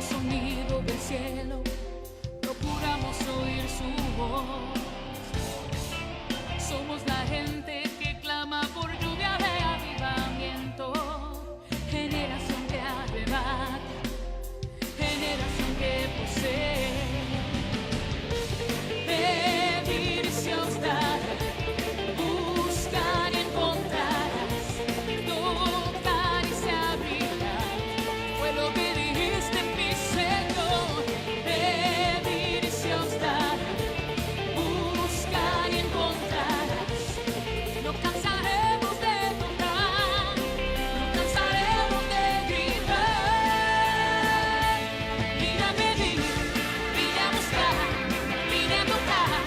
sonido del cielo, procuramos oír su voz. Somos la gente que clama por lluvia de avivamiento, generación que arrebata, generación que posee. Pedir se os dará, buscar y encontrarás, tocar y se abrirá. Fue lo que dijiste, mi Señor. Pedir se os dará, buscar y encontrarás. No cansaremos de tocar, no cansaremos de gritar. Vine a pedir, vine a buscar, vine a tocar,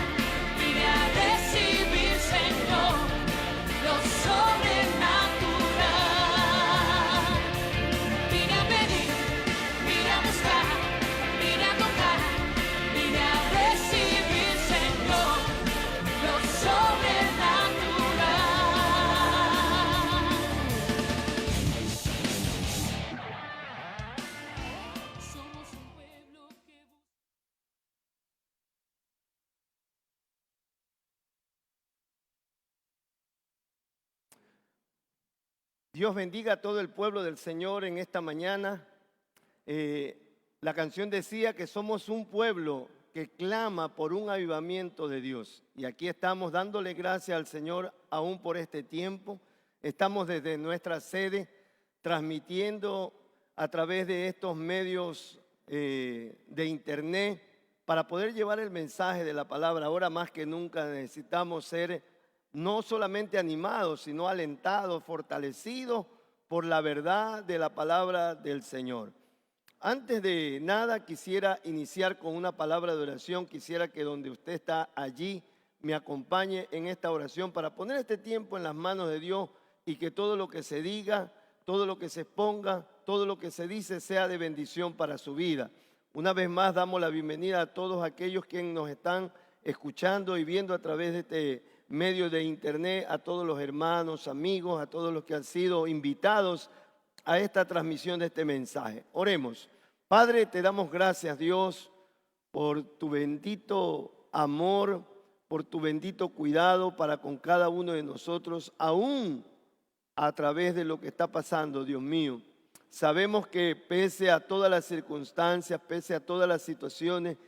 vine a recibir, Señor, lo sobrenatural. Vine a pedir, vine a buscar, vine a tocar, vine a recibir, Señor, lo sobrenatural. Somos un pueblo que busca. Dios bendiga a todo el pueblo del Señor en esta mañana. La canción decía que somos un pueblo que clama por un avivamiento de Dios. Y aquí estamos dándole gracias al Señor aún por este tiempo. Estamos desde nuestra sede transmitiendo a través de estos medios de internet para poder llevar el mensaje de la palabra. Ahora más que nunca necesitamos ser no solamente animados, sino alentados, fortalecidos por la verdad de la palabra del Señor. Antes de nada quisiera iniciar con una palabra de oración. Quisiera que donde usted está allí me acompañe en esta oración para poner este tiempo en las manos de Dios y que todo lo que se diga, todo lo que se exponga, todo lo que se dice sea de bendición para su vida. Una vez más damos la bienvenida a todos aquellos que nos están escuchando y viendo a través de este medio de internet, a todos los hermanos, amigos, a todos los que han sido invitados a esta transmisión de este mensaje. Oremos. Padre, te damos gracias, Dios, por tu bendito amor, por tu bendito cuidado para con cada uno de nosotros, aún a través de lo que está pasando, Dios mío. Sabemos que pese a todas las circunstancias, pese a todas las situaciones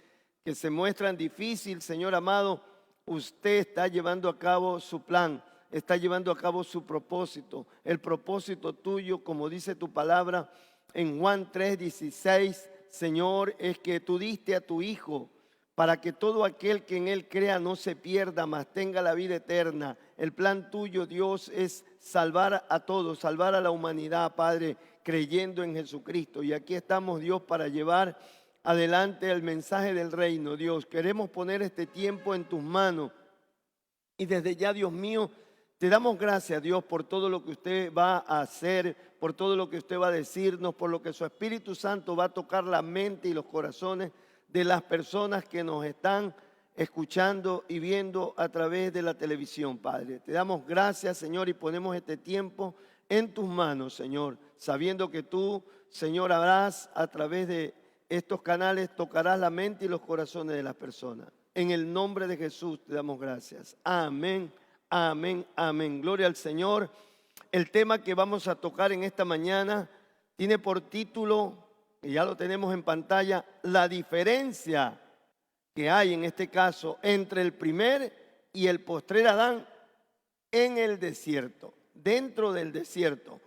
que se muestran difíciles, Señor amado, usted está llevando a cabo su plan, está llevando a cabo su propósito. El propósito tuyo, como dice tu palabra en Juan 3:16, Señor, es que tú diste a tu Hijo para que todo aquel que en Él crea no se pierda, mas tenga la vida eterna. El plan tuyo, Dios, es salvar a todos, salvar a la humanidad, Padre, creyendo en Jesucristo. Y aquí estamos, Dios, para llevar adelante el mensaje del reino, Dios. Queremos poner este tiempo en tus manos. Y desde ya, Dios mío, te damos gracias, Dios, por todo lo que usted va a hacer, por todo lo que usted va a decirnos, por lo que su Espíritu Santo va a tocar la mente y los corazones de las personas que nos están escuchando y viendo a través de la televisión, Padre. Te damos gracias, Señor, y ponemos este tiempo en tus manos, Señor, sabiendo que tú, Señor, harás a través de estos canales, tocarás la mente y los corazones de las personas. En el nombre de Jesús te damos gracias. Amén, amén, amén. Gloria al Señor. El tema que vamos a tocar en esta mañana tiene por título, y ya lo tenemos en pantalla, la diferencia que hay en este caso entre el primer y el postrer Adán en el desierto, dentro del desierto.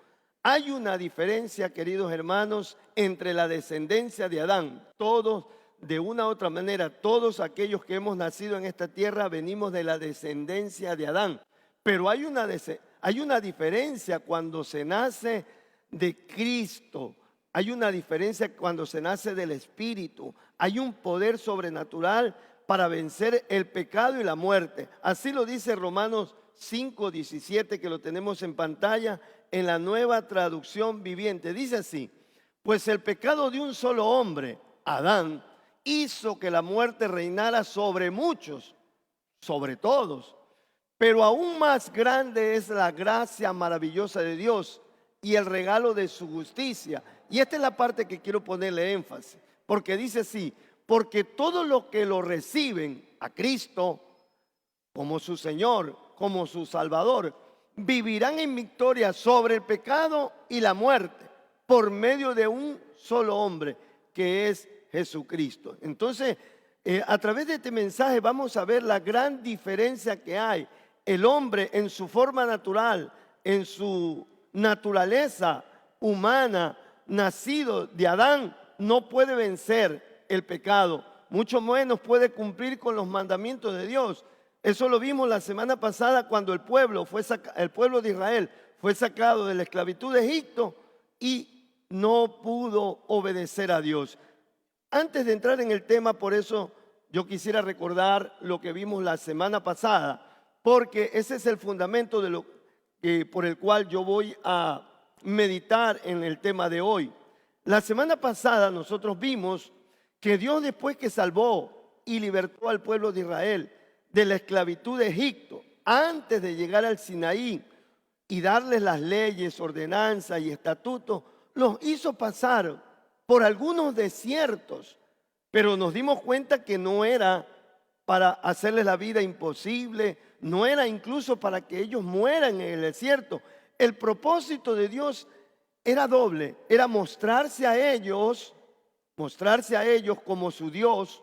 Hay una diferencia, queridos hermanos, entre la descendencia de Adán. Todos, de una u otra manera, todos aquellos que hemos nacido en esta tierra venimos de la descendencia de Adán. Pero hay una diferencia cuando se nace de Cristo. Hay una diferencia cuando se nace del Espíritu. Hay un poder sobrenatural para vencer el pecado y la muerte. Así lo dice Romanos 5:17, que lo tenemos en pantalla en la Nueva Traducción Viviente. Dice así: pues el pecado de un solo hombre, Adán, hizo que la muerte reinara sobre muchos, sobre todos. Pero aún más grande es la gracia maravillosa de Dios y el regalo de su justicia. Y esta es la parte que quiero ponerle énfasis. porque dice así, porque todos los que lo reciben a Cristo como su Señor, como su Salvador, vivirán en victoria sobre el pecado y la muerte por medio de un solo hombre, que es Jesucristo. Entonces, a través de este mensaje vamos a ver la gran diferencia que hay. El hombre en su forma natural, en su naturaleza humana, nacido de Adán, no puede vencer el pecado, mucho menos puede cumplir con los mandamientos de Dios. Eso lo vimos la semana pasada cuando el pueblo de Israel fue sacado de la esclavitud de Egipto y no pudo obedecer a Dios. Antes de entrar en el tema, por eso yo quisiera recordar lo que vimos la semana pasada, porque ese es el fundamento por el cual yo voy a meditar en el tema de hoy. La semana pasada nosotros vimos que Dios, después que salvó y libertó al pueblo de Israel de la esclavitud de Egipto, antes de llegar al Sinaí y darles las leyes, ordenanzas y estatutos, los hizo pasar por algunos desiertos, pero nos dimos cuenta que no era para hacerles la vida imposible, no era incluso para que ellos mueran en el desierto. El propósito de Dios era doble, era mostrarse a ellos como su Dios,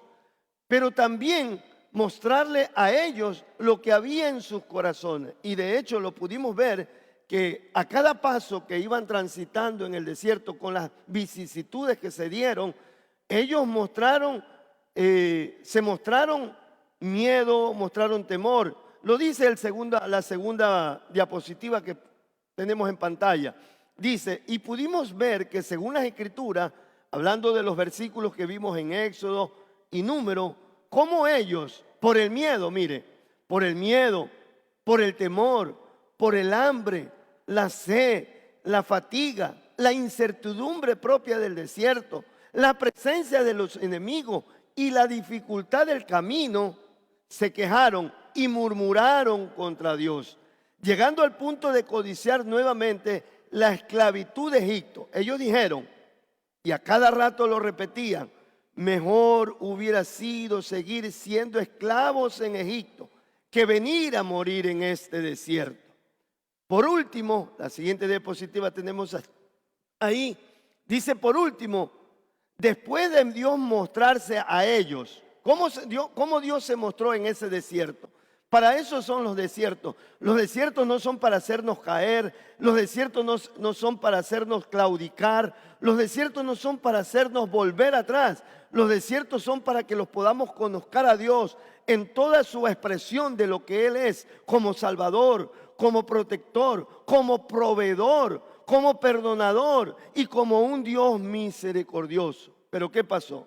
pero también mostrarle a ellos lo que había en sus corazones. Y de hecho lo pudimos ver que a cada paso que iban transitando en el desierto con las vicisitudes que se dieron, ellos se mostraron miedo, mostraron temor. Lo dice la segunda diapositiva que tenemos en pantalla. Dice, y pudimos ver que según las Escrituras, hablando de los versículos que vimos en Éxodo y Número, cómo ellos, por el miedo, mire, por el miedo, por el temor, por el hambre, la sed, la fatiga, la incertidumbre propia del desierto, la presencia de los enemigos y la dificultad del camino, se quejaron y murmuraron contra Dios, llegando al punto de codiciar nuevamente la esclavitud de Egipto. Ellos dijeron, y a cada rato lo repetían, mejor hubiera sido seguir siendo esclavos en Egipto que venir a morir en este desierto. Por último, la siguiente diapositiva tenemos ahí, dice por último, después de Dios mostrarse a ellos, ¿cómo Dios se mostró en ese desierto? Para eso son los desiertos. Los desiertos no son para hacernos caer, los desiertos no son para hacernos claudicar, los desiertos no son para hacernos volver atrás. Los desiertos son para que los podamos conocer a Dios en toda su expresión de lo que Él es, como Salvador, como protector, como proveedor, como perdonador y como un Dios misericordioso. Pero ¿qué pasó?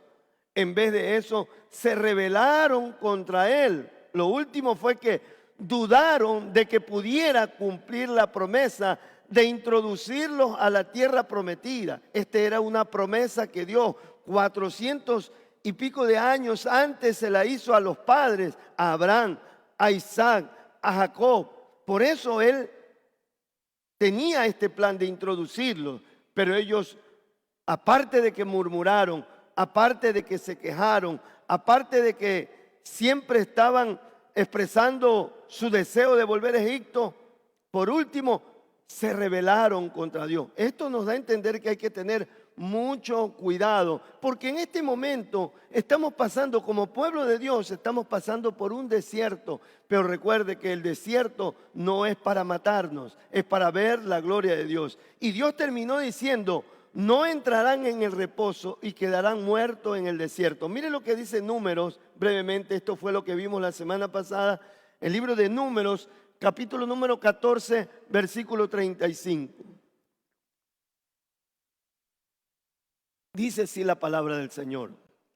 En vez de eso, se rebelaron contra Él. Lo último fue que dudaron de que pudiera cumplir la promesa de introducirlos a la tierra prometida. Esta era una promesa que Dios 400 y pico de años antes se la hizo a los padres, a Abraham, a Isaac, a Jacob. Por eso Él tenía este plan de introducirlos, pero ellos, aparte de que murmuraron, aparte de que se quejaron, aparte de que siempre estaban expresando su deseo de volver a Egipto, por último, se rebelaron contra Dios. Esto nos da a entender que hay que tener mucho cuidado, porque en este momento estamos pasando, como pueblo de Dios, estamos pasando por un desierto, pero recuerde que el desierto no es para matarnos, es para ver la gloria de Dios. Y Dios terminó diciendo, no entrarán en el reposo y quedarán muertos en el desierto. Mire lo que dice Números, brevemente, esto fue lo que vimos la semana pasada, el libro de Números, capítulo número 14, versículo 35. Dice así la palabra del Señor.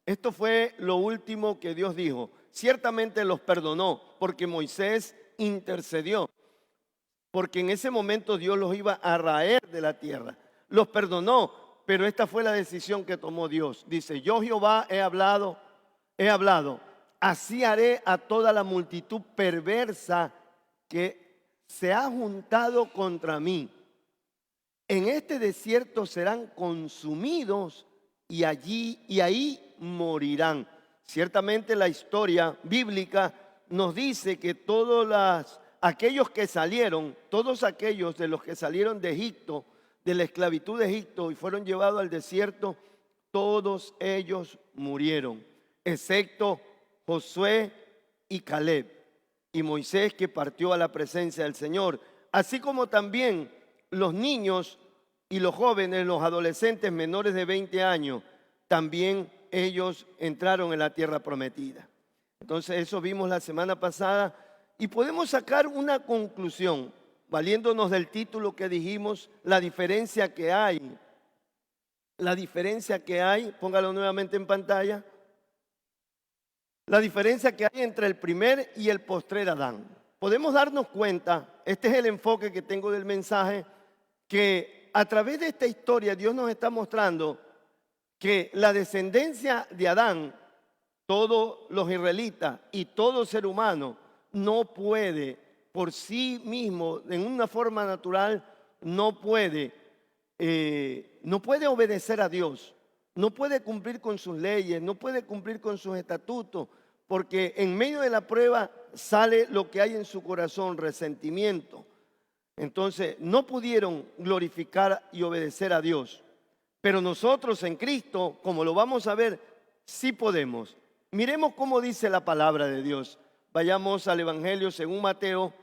Esto fue lo último que Dios dijo. Ciertamente los perdonó porque Moisés intercedió, porque en ese momento Dios los iba a raer de la tierra. Los perdonó, pero esta fue la decisión que tomó Dios. Dice, yo Jehová he hablado, así haré a toda la multitud perversa que se ha juntado contra mí. En este desierto serán consumidos y ahí morirán. Ciertamente la historia bíblica nos dice que aquellos que salieron, todos aquellos de los que salieron de Egipto, de la esclavitud de Egipto y fueron llevados al desierto, todos ellos murieron, excepto Josué y Caleb y Moisés, que partió a la presencia del Señor, así como también los niños y los jóvenes, los adolescentes menores de 20 años, también ellos entraron en la tierra prometida. Entonces eso vimos la semana pasada y podemos sacar una conclusión, valiéndonos del título que dijimos, la diferencia que hay. La diferencia que hay, póngalo nuevamente en pantalla, la diferencia que hay entre el primer y el postrer Adán. Podemos darnos cuenta, este es el enfoque que tengo del mensaje, que a través de esta historia Dios nos está mostrando que la descendencia de Adán, todos los israelitas y todo ser humano, no puede por sí mismo, en una forma natural, no puede obedecer a Dios, no puede cumplir con sus leyes, no puede cumplir con sus estatutos, porque en medio de la prueba sale lo que hay en su corazón, resentimiento. Entonces no pudieron glorificar y obedecer a Dios. Pero nosotros en Cristo, como lo vamos a ver, sí podemos. Miremos cómo dice la palabra de Dios. Vayamos al Evangelio según Mateo,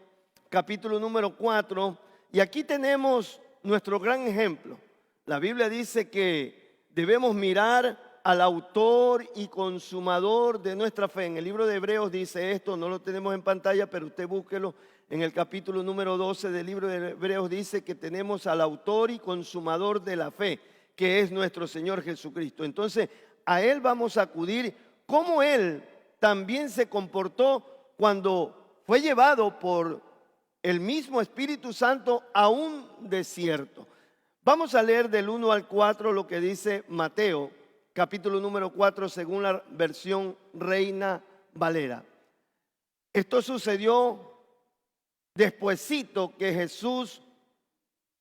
capítulo número 4. Y aquí tenemos nuestro gran ejemplo. La Biblia dice que debemos mirar al autor y consumador de nuestra fe. En el libro de Hebreos dice esto, no lo tenemos en pantalla, pero usted búsquelo. En el capítulo número 12 del libro de Hebreos dice que tenemos al autor y consumador de la fe, que es nuestro Señor Jesucristo. Entonces, a Él vamos a acudir, como Él también se comportó cuando fue llevado por el mismo Espíritu Santo a un desierto. Vamos a leer del 1 al 4 lo que dice Mateo, capítulo número 4, según la versión Reina Valera. Esto sucedió despuesito que Jesús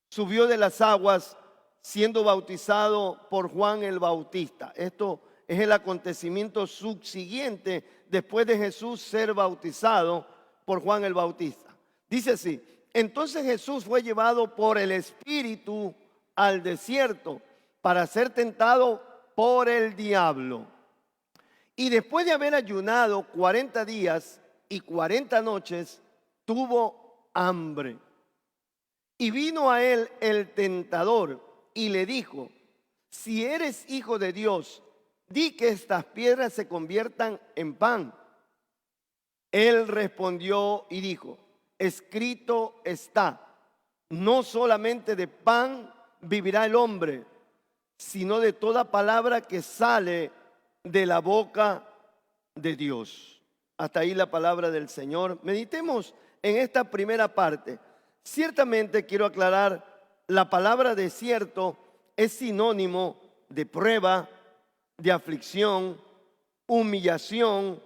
subió de las aguas siendo bautizado por Juan el Bautista. Esto es el acontecimiento subsiguiente después de Jesús ser bautizado por Juan el Bautista. Dice así: entonces Jesús fue llevado por el Espíritu al desierto para ser tentado por el diablo. Y después de haber ayunado 40 días y 40 noches, tuvo hambre. Y vino a él el tentador y le dijo: si eres hijo de Dios, di que estas piedras se conviertan en pan. Él respondió y dijo: escrito está, no solamente de pan vivirá el hombre, sino de toda palabra que sale de la boca de Dios. Hasta ahí la palabra del Señor. Meditemos en esta primera parte. Ciertamente quiero aclarar, la palabra desierto es sinónimo de prueba, de aflicción, humillación,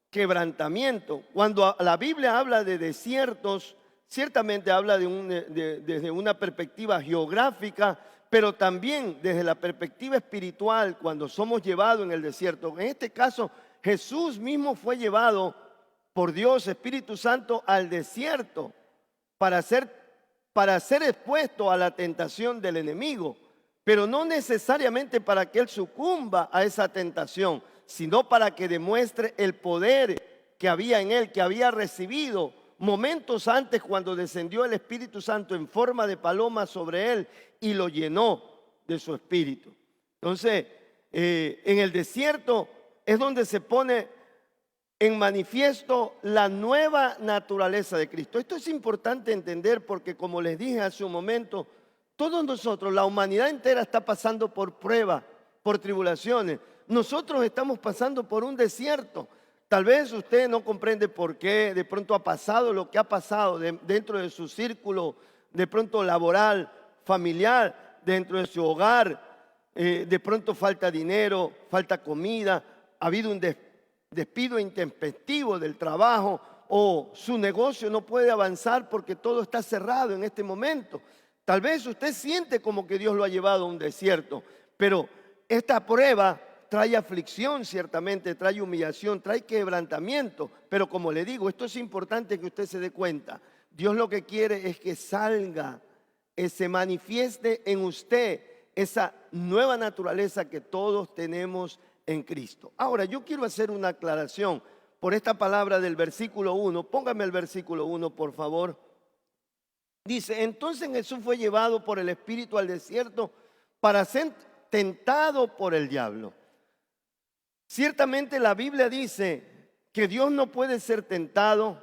quebrantamiento. Cuando la Biblia habla de desiertos, ciertamente habla desde una perspectiva geográfica, pero también desde la perspectiva espiritual, cuando somos llevados en el desierto. En este caso, Jesús mismo fue llevado por Dios, Espíritu Santo, al desierto para ser expuesto a la tentación del enemigo, pero no necesariamente para que él sucumba a esa tentación, sino para que demuestre el poder que había en él, que había recibido momentos antes cuando descendió el Espíritu Santo en forma de paloma sobre él y lo llenó de su espíritu. Entonces, en el desierto es donde se pone en manifiesto la nueva naturaleza de Cristo. Esto es importante entender porque, como les dije hace un momento, todos nosotros, la humanidad entera está pasando por pruebas, por tribulaciones. Nosotros estamos pasando por un desierto. Tal vez usted no comprende por qué de pronto ha pasado lo que ha pasado dentro de su círculo, de pronto laboral, familiar, dentro de su hogar. De pronto falta dinero, falta comida, ha habido un despido intempestivo del trabajo o su negocio no puede avanzar porque todo está cerrado en este momento. Tal vez usted siente como que Dios lo ha llevado a un desierto, pero esta prueba trae aflicción, ciertamente, trae humillación, trae quebrantamiento. Pero como le digo, esto es importante que usted se dé cuenta. Dios lo que quiere es que salga, se manifieste en usted esa nueva naturaleza que todos tenemos en Cristo. Ahora, yo quiero hacer una aclaración por esta palabra del versículo 1. Póngame el versículo 1, por favor. Dice, entonces Jesús fue llevado por el Espíritu al desierto para ser tentado por el diablo. Ciertamente la Biblia dice que Dios no puede ser tentado,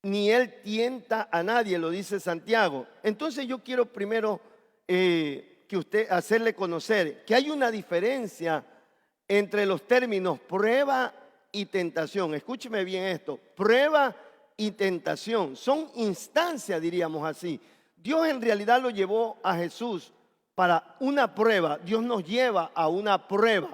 ni Él tienta a nadie, lo dice Santiago. Entonces yo quiero primero que usted hacerle conocer que hay una diferencia entre los términos prueba y tentación. Escúcheme bien esto, prueba y tentación son instancias, diríamos así. Dios en realidad lo llevó a Jesús para una prueba. Dios nos lleva a una prueba,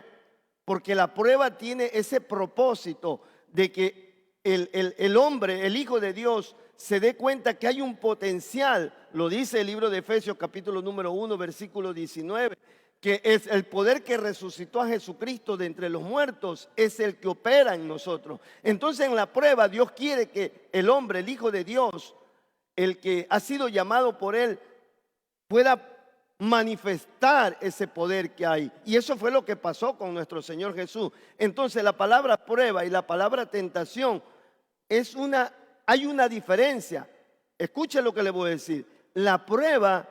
porque la prueba tiene ese propósito de que el hombre, el Hijo de Dios, se dé cuenta que hay un potencial. Lo dice el libro de Efesios capítulo número 1, versículo 19, que es el poder que resucitó a Jesucristo de entre los muertos, es el que opera en nosotros. Entonces en la prueba Dios quiere que el hombre, el Hijo de Dios, el que ha sido llamado por Él, pueda manifestar ese poder que hay. Y eso fue lo que pasó con nuestro Señor Jesús. Entonces la palabra prueba y la palabra tentación hay una diferencia. Escuche lo que le voy a decir. La prueba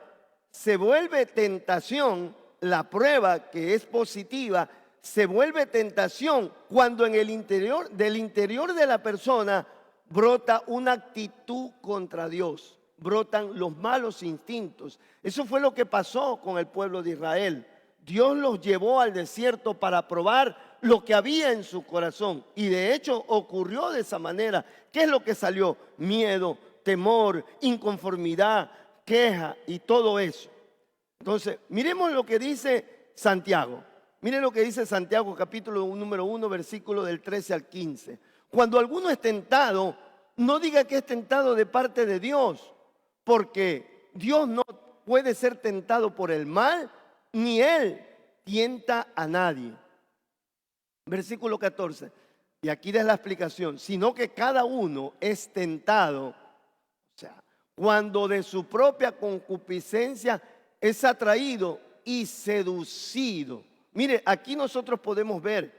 se vuelve tentación, la prueba que es positiva se vuelve tentación cuando en el interior de la persona brota una actitud contra Dios. Brotan los malos instintos. Eso fue lo que pasó con el pueblo de Israel. Dios los llevó al desierto para probar lo que había en su corazón. Y de hecho ocurrió de esa manera. ¿Qué es lo que salió? Miedo, temor, inconformidad, queja y todo eso. Entonces, miremos lo que dice Santiago. Miren lo que dice Santiago, capítulo número 1, versículo del 13 al 15. Cuando alguno es tentado, no diga que es tentado de parte de Dios, porque Dios no puede ser tentado por el mal, ni Él tienta a nadie. Versículo 14. Y aquí da la explicación. Sino que cada uno es tentado, o sea, cuando de su propia concupiscencia es atraído y seducido. Mire, aquí nosotros podemos ver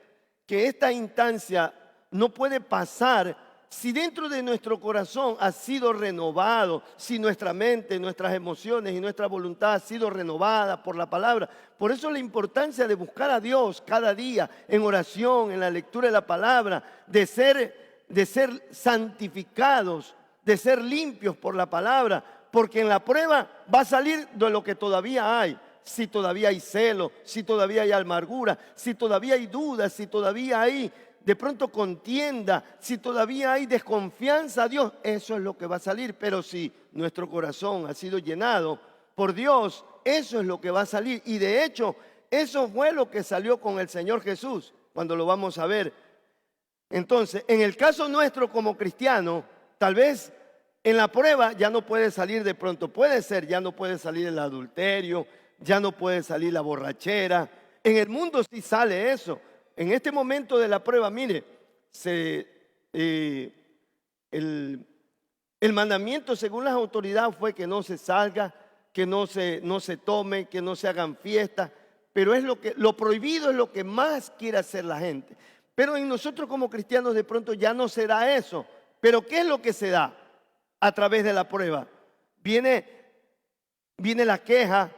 que esta instancia no puede pasar si dentro de nuestro corazón ha sido renovado, si nuestra mente, nuestras emociones y nuestra voluntad ha sido renovada por la palabra. Por eso la importancia de buscar a Dios cada día en oración, en la lectura de la palabra, de ser santificados, de ser limpios por la palabra, porque en la prueba va a salir de lo que todavía hay. Si todavía hay celo, si todavía hay amargura, si todavía hay dudas, si todavía hay de pronto contienda, si todavía hay desconfianza a Dios, eso es lo que va a salir. Pero si nuestro corazón ha sido llenado por Dios, eso es lo que va a salir. Y de hecho, eso fue lo que salió con el Señor Jesús, cuando lo vamos a ver. Entonces, en el caso nuestro como cristiano, tal vez en la prueba ya no puede salir de pronto, puede ser, ya no puede salir el adulterio, ya no puede salir la borrachera. En el mundo sí sale eso. En este momento de la prueba, mire, el mandamiento según las autoridades fue que no se salga, que no se tome, que no se hagan fiestas, pero lo prohibido es lo que más quiere hacer la gente. Pero en nosotros como cristianos de pronto ya no se da eso. Pero ¿qué es lo que se da a través de la prueba? Viene la queja,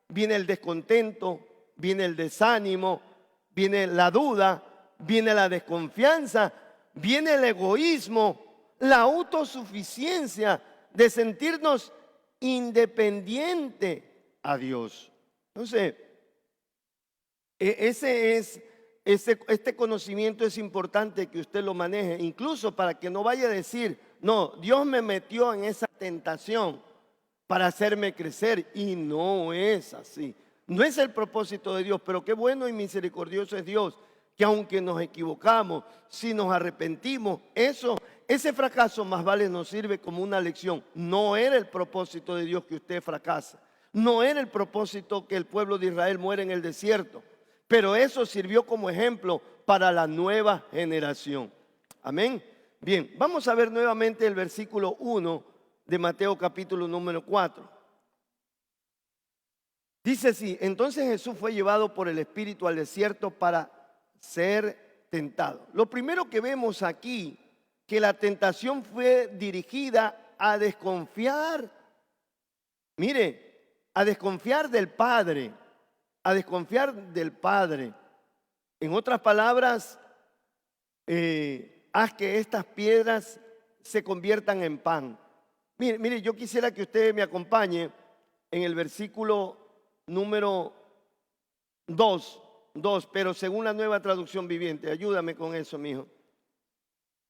viene el descontento, viene el desánimo, viene la duda, viene la desconfianza, viene el egoísmo, la autosuficiencia de sentirnos independiente a Dios. Entonces, este conocimiento es importante que usted lo maneje, incluso para que no vaya a decir, no, Dios me metió en esa tentación para hacerme crecer, y no es así. No es el propósito de Dios, pero qué bueno y misericordioso es Dios, que aunque nos equivocamos, si nos arrepentimos, ese fracaso más vale nos sirve como una lección. No era el propósito de Dios que usted fracase. No era el propósito que el pueblo de Israel muera en el desierto. pero eso sirvió como ejemplo para la nueva generación. Amén. Bien, vamos a ver nuevamente el versículo 1 de Mateo capítulo número 4. Dice así: entonces Jesús fue llevado por el Espíritu al desierto para ser tentado. Lo primero que vemos aquí, que la tentación fue dirigida a desconfiar, mire, a desconfiar del Padre, a desconfiar del Padre. En otras palabras, haz que estas piedras se conviertan en pan. Mire, yo quisiera que usted me acompañe en el versículo número 2, pero según la Nueva Traducción Viviente. Ayúdame con eso, mijo.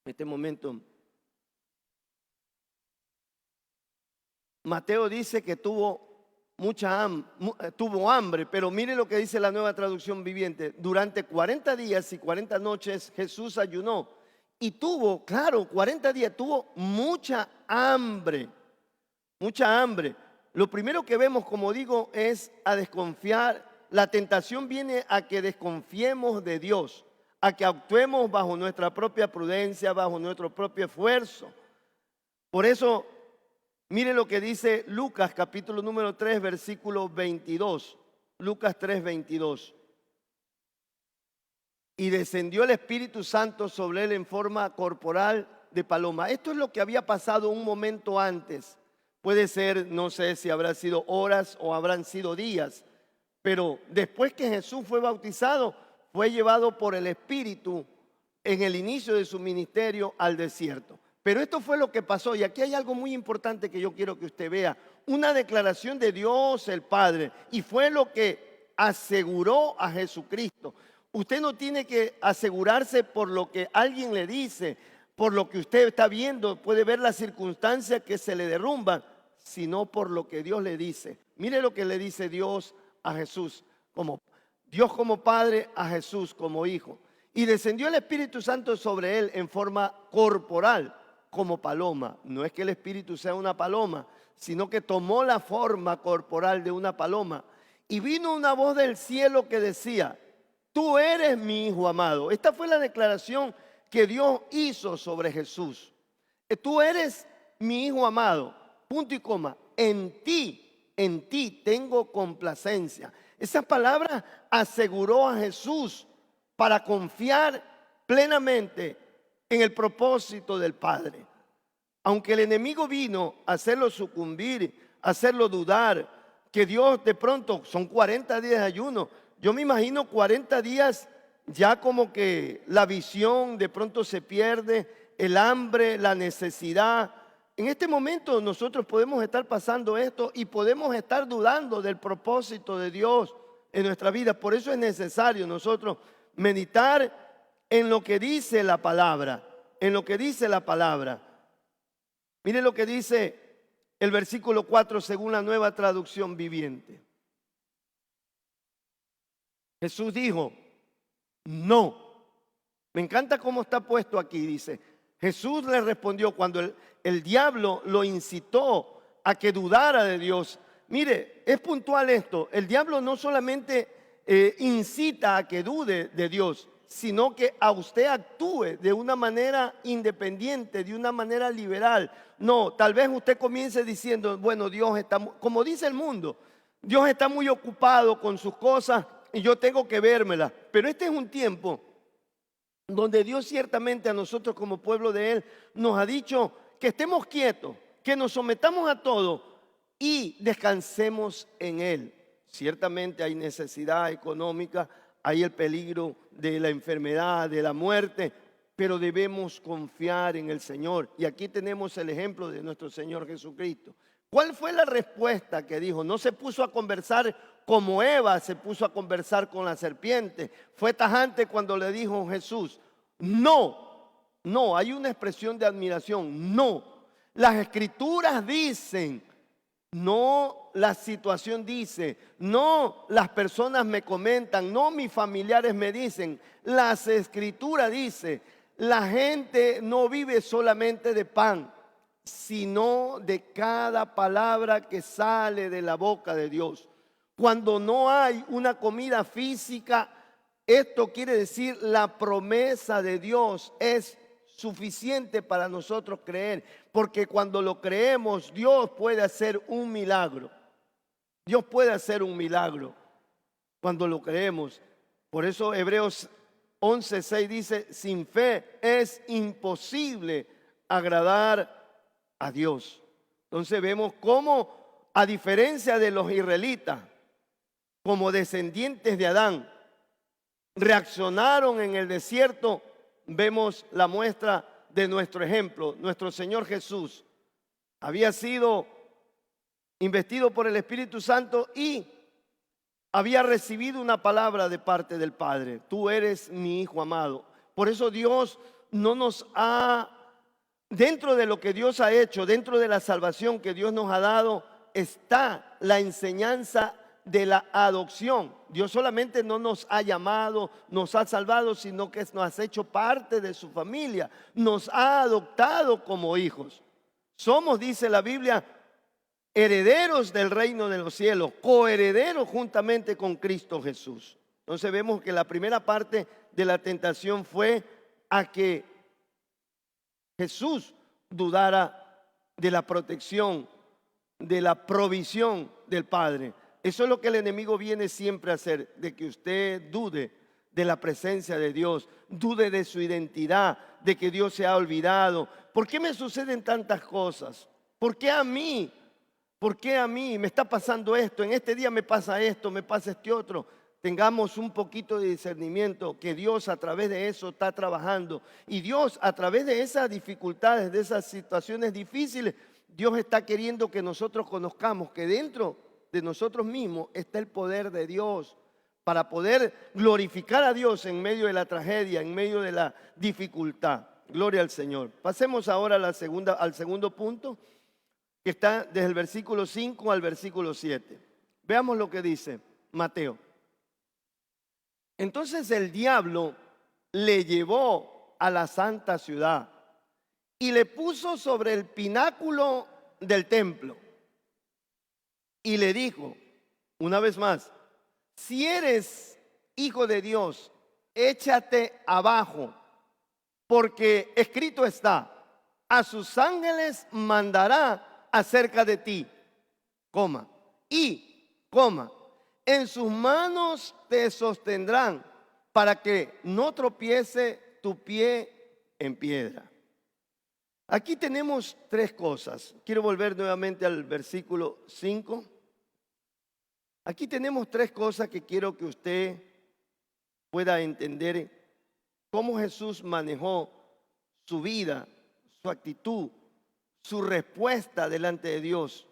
En este momento. Mateo dice que tuvo hambre, pero mire lo que dice la Nueva Traducción Viviente. Durante 40 días y 40 noches Jesús ayunó y tuvo, claro, 40 días, tuvo mucha hambre, mucha hambre. Lo primero que vemos, como digo, es a desconfiar. La tentación viene a que desconfiemos de Dios, a que actuemos bajo nuestra propia prudencia, bajo nuestro propio esfuerzo. Por eso, mire lo que dice Lucas capítulo número 3, versículo 22. Lucas 3, 22. Y descendió el Espíritu Santo sobre él en forma corporal de paloma. Esto es lo que había pasado un momento antes. Puede ser, no sé si habrá sido horas o habrán sido días, pero después que Jesús fue bautizado, fue llevado por el Espíritu en el inicio de su ministerio al desierto. Pero esto fue lo que pasó, y aquí hay algo muy importante que yo quiero que usted vea. Una declaración de Dios el Padre, y fue lo que aseguró a Jesucristo. Usted no tiene que asegurarse por lo que alguien le dice, por lo que usted está viendo, puede ver las circunstancias que se le derrumban, sino por lo que Dios le dice. Mire lo que le dice Dios a Jesús, Dios como Padre a Jesús como Hijo. Y descendió el Espíritu Santo sobre él en forma corporal, como paloma. No es que el Espíritu sea una paloma, sino que tomó la forma corporal de una paloma. Y vino una voz del cielo que decía: tú eres mi Hijo amado. Esta fue la declaración que Dios hizo sobre Jesús. Tú eres mi Hijo amado, punto y coma. En ti tengo complacencia. Esa palabra aseguró a Jesús para confiar plenamente en el propósito del Padre. Aunque el enemigo vino a hacerlo sucumbir, a hacerlo dudar, que Dios de pronto, son 40 días de ayuno. Yo me imagino 40 días ya como que la visión de pronto se pierde, el hambre, la necesidad. En este momento nosotros podemos estar pasando esto y podemos estar dudando del propósito de Dios en nuestra vida. Por eso es necesario nosotros meditar en lo que dice la palabra, en lo que dice la palabra. Mire lo que dice el versículo 4 según la Nueva Traducción Viviente. Jesús dijo: no. Me encanta cómo está puesto aquí, dice. Jesús le respondió cuando el diablo lo incitó a que dudara de Dios. Mire, es puntual esto. El diablo no solamente incita a que dude de Dios, sino que a usted actúe de una manera independiente, de una manera liberal. No, tal vez usted comience diciendo: bueno, Dios está, como dice el mundo, Dios está muy ocupado con sus cosas y yo tengo que vérmela. Pero este es un tiempo donde Dios ciertamente a nosotros como pueblo de Él nos ha dicho que estemos quietos, que nos sometamos a todo y descansemos en Él. Ciertamente hay necesidad económica, hay el peligro de la enfermedad, de la muerte, pero debemos confiar en el Señor. Y aquí tenemos el ejemplo de nuestro Señor Jesucristo. ¿Cuál fue la respuesta que dijo? No se puso a conversar como Eva se puso a conversar con la serpiente. Fue tajante cuando le dijo Jesús: no, no, hay una expresión de admiración, no. Las escrituras dicen, no la situación dice, no las personas me comentan, no mis familiares me dicen. Las escrituras dicen, la gente no vive solamente de pan, sino de cada palabra que sale de la boca de Dios. Cuando no hay una comida física, Esto quiere decir la promesa de Dios es suficiente para nosotros creer, porque cuando lo creemos, Dios puede hacer un milagro. Dios puede hacer un milagro cuando lo creemos. Por eso Hebreos 11:6 dice, sin fe es imposible agradar a Dios. Entonces vemos cómo, a diferencia de los israelitas, como descendientes de Adán, reaccionaron en el desierto, vemos la muestra de nuestro ejemplo. Nuestro Señor Jesús había sido investido por el Espíritu Santo y había recibido una palabra de parte del Padre. Tú eres mi Hijo amado. Por eso Dios no nos ha, dentro de lo que Dios ha hecho, dentro de la salvación que Dios nos ha dado, está la enseñanza de la adopción. Dios solamente no nos ha llamado, nos ha salvado, sino que nos ha hecho parte de su familia. Nos ha adoptado como hijos. Somos, dice la Biblia, herederos del reino de los cielos, coherederos juntamente con Cristo Jesús. Entonces vemos que la primera parte de la tentación fue a que Jesús dudara de la protección, de la provisión del Padre. Eso es lo que el enemigo viene siempre a hacer, de que usted dude de la presencia de Dios, dude de su identidad, de que Dios se ha olvidado. ¿Por qué me suceden tantas cosas? ¿Por qué a mí? ¿Por qué a mí me está pasando esto? En este día me pasa esto, me pasa este otro. Tengamos un poquito de discernimiento, que Dios a través de eso está trabajando. Y Dios a través de esas dificultades, de esas situaciones difíciles, Dios está queriendo que nosotros conozcamos que dentro de nosotros mismos está el poder de Dios para poder glorificar a Dios en medio de la tragedia, en medio de la dificultad. Gloria al Señor. Pasemos ahora a al segundo punto, que está desde el versículo 5 al versículo 7. Veamos lo que dice Mateo. Entonces el diablo le llevó a la santa ciudad y le puso sobre el pináculo del templo y le dijo, una vez más, si eres hijo de Dios, échate abajo, porque escrito está, a sus ángeles mandará acerca de ti, coma, en sus manos te sostendrán para que no tropiece tu pie en piedra. Aquí tenemos tres cosas. Quiero volver nuevamente al versículo 5. Aquí tenemos tres cosas que quiero que usted pueda entender cómo Jesús manejó su vida, su actitud, su respuesta delante de Dios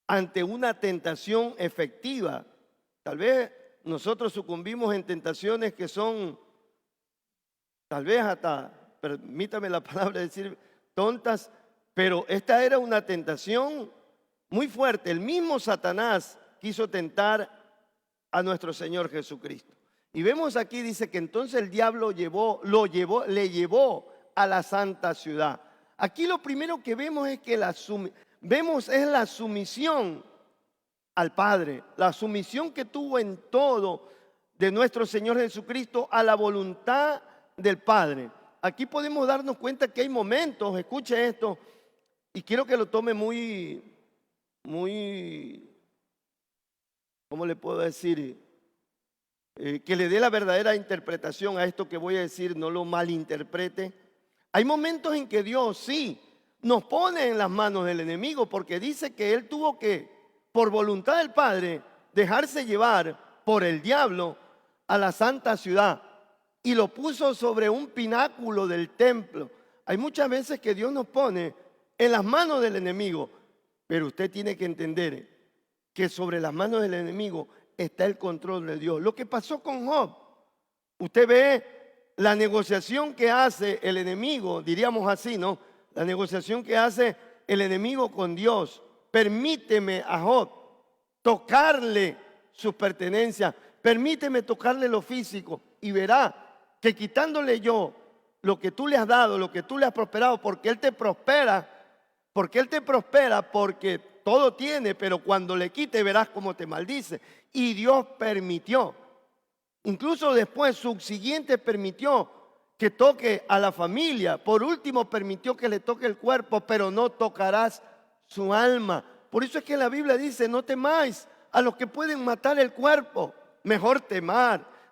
ante una tentación efectiva. Tal vez nosotros sucumbimos en tentaciones que son, tal vez hasta, permítame la palabra decir, tontas, pero esta era una tentación muy fuerte. El mismo Satanás quiso tentar a nuestro Señor Jesucristo. Y vemos aquí, dice que entonces el diablo le llevó a la santa ciudad. Aquí lo primero que vemos es que la sumisión al Padre, la sumisión que tuvo en todo de nuestro Señor Jesucristo a la voluntad del Padre. Aquí podemos darnos cuenta que hay momentos, escuche esto, y quiero que lo tome muy, ¿cómo le puedo decir? Que le dé la verdadera interpretación a esto que voy a decir, no lo malinterprete. Hay momentos en que Dios sí nos pone en las manos del enemigo, porque dice que Él tuvo que, por voluntad del Padre, dejarse llevar por el diablo a la santa ciudad y lo puso sobre un pináculo del templo. Hay muchas veces que Dios nos pone en las manos del enemigo, pero usted tiene que entender que sobre las manos del enemigo está el control de Dios. Lo que pasó con Job, usted ve la negociación que hace el enemigo, diríamos así, ¿no? La negociación que hace el enemigo con Dios. Permíteme a Job tocarle sus pertenencias, permíteme tocarle lo físico y verá que quitándole yo lo que tú le has dado, lo que tú le has prosperado, porque Él te prospera, porque todo tiene, pero cuando le quite verás cómo te maldice. Y Dios permitió Incluso después, subsiguiente, permitió que toque a la familia. Por último, permitió que le toque el cuerpo, pero no tocarás su alma. Por eso es que la Biblia dice, no temáis a los que pueden matar el cuerpo. Mejor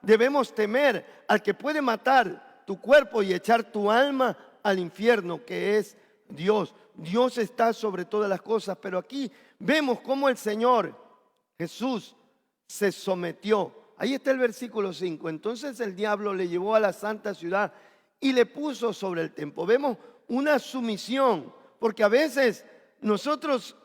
debemos temer al que puede matar tu cuerpo y echar tu alma al infierno, que es Dios. Dios está sobre todas las cosas, pero aquí vemos cómo el Señor Jesús se sometió. Ahí está el versículo 5. Entonces el diablo le llevó a la santa ciudad y le puso sobre el templo. Vemos una sumisión, porque a veces nosotros